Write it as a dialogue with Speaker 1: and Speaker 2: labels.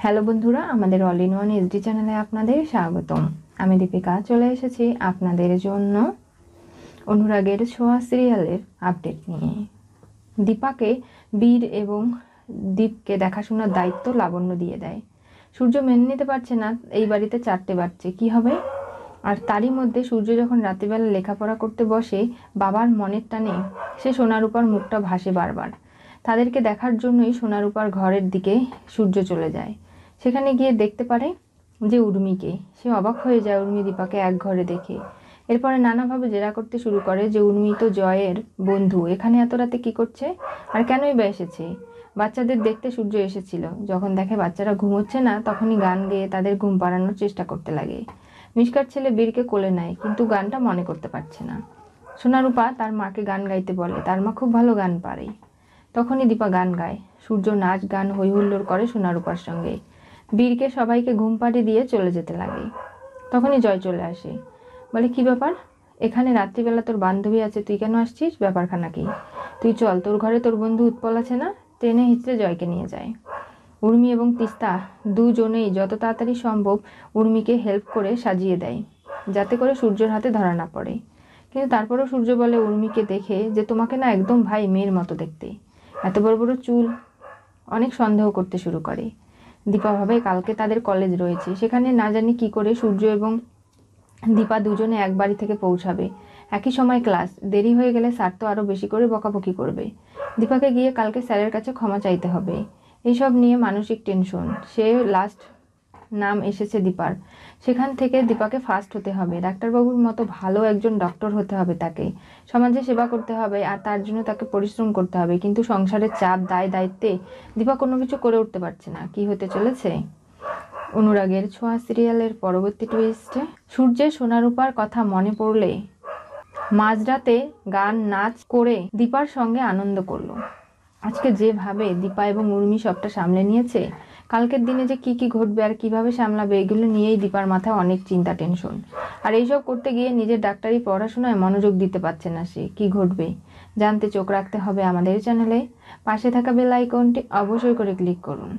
Speaker 1: Hello বন্ধুরা, আমাদের all in one SD চ্যানেলে আপনাদের স্বাগতম। আমি দীপিকা চলে এসেছি আপনাদের জন্য অনুরাগের ছোঁয়া সিরিয়ালের আপডেট নিয়ে। দীপাকে বীর এবং দীপকে দেখাশোনার দায়িত্ব লাবণ্য দিয়ে দেয়। সূর্য মেনে নিতে পারছে না এই বাড়িতে 4টে বাজছে, কি হবে। আর তারই মধ্যে সূর্য যখন রাত্রিবেলা লেখাপড়া করতে বসে, বাবার মনের টানে সে সোনারূপার মুখটা ভাসে বারবার। তাদেরকে দেখার জন্যই সোনারূপার ঘরের দিকে সূর্য চলে যায়। সেখানে গিয়ে দেখতে পারে যে উর্মিকে। সে অবাক হয়ে যায় উর্মি দীপাকে এক ঘরে দেখে। এরপরে নানাভাবে জেরা করতে শুরু করে যে উর্মি তো জয়ের বন্ধু, এখানে এত রাতে কি করছে আর কেনই বা এসেছে। বাচ্চাদের দেখতে সূর্য এসেছিল। যখন দেখে বাচ্চারা ঘুমোচ্ছে না, তখনই গান গেয়ে তাদের ঘুম পাড়ানোর চেষ্টা করতে লাগে। মিশকার ছেলে বীরকে কোলে নেয়, কিন্তু গানটা মনে করতে পারছে না। সোনারূপা তার মাকে গান গাইতে বলে, তার মা খুব ভালো গান পারে। তখনই দীপা গান গায়। সূর্য নাচ গান হই হুল্লোড় করে সোনারূপার সঙ্গে। বীরকে সবাইকে ঘুম পাড়িয়ে দিয়ে চলে যেতে লাগে। তখনই জয় চলে আসে, বলে কি ব্যাপার, এখানে রাত্রিবেলা তোর বান্ধবী আছে, তুই কেন আসছিস, ব্যাপারখানা কি? তুই চল, তোর ঘরে তোর বন্ধু উৎপল আছে না। ট্রেনে হিঁচড়ে জয়কে নিয়ে যায়। উর্মি এবং তিস্তা দুজনেই যত তাড়াতাড়ি সম্ভব উর্মিকে হেল্প করে সাজিয়ে দেয়, যাতে করে সূর্যের হাতে ধরা না পড়ে। কিন্তু তারপরেও সূর্য বলে উর্মিকে দেখে যে তোমাকে না একদম ভাই মেয়ের মতো দেখতে, এত বড় বড় চুল। অনেক সন্দেহ করতে শুরু করে। দীপা ভাবে কালকে তাদের কলেজ রয়েছে, সেখানে না জানি কি করে সূর্য এবং দীপা দুজনে এক বাড়ি থেকে পৌঁছাবে। একই সময় ক্লাস, দেরি হয়ে গেলে স্যার তো আরও বেশি করে বকাবকি করবে। দীপাকে গিয়ে কালকে স্যারের কাছে ক্ষমা চাইতে হবে। এইসব নিয়ে মানসিক টেনশন। সে লাস্ট নাম এসেছে দীপার, সেখান থেকে দীপাকে ফার্স্ট হতে হবে। ডাক্তারবাবুর মতো ভালো একজন ডক্টর হতে হবে তাকে। সমাজে সেবা করতে হবে, আর তার জন্য তাকে পরিশ্রম করতে হবে। কিন্তু সংসারের চাপ, দায় দায়িত্বে দীপা কোনো কিছু করে উঠতে পারছে না। কি হতে চলেছে অনুরাগের ছোঁয়া সিরিয়ালের পরবর্তী টুইস্টে? সূর্যের সোনারূপার কথা মনে পড়লে মাঝরাতে গান নাচ করে দীপার সঙ্গে আনন্দ করলো। আজকে যেভাবে দীপা এবং উর্মি সবটা সামলে নিয়েছে, কালকের দিনে যে কি কি ঘটবে আর কিভাবে সামলাবে, এগুলো নিয়েই দীপার মাথায় অনেক চিন্তা টেনশন। আর এইসব করতে গিয়ে নিজের ডাক্তারি পড়াশোনায় মনোযোগ দিতে পারছে না সে। কি ঘটবে জানতে চোখ রাখতে হবে আমাদের চ্যানেলে। পাশে থাকা বেল আইকনটি অবশ্যই করে ক্লিক করুন।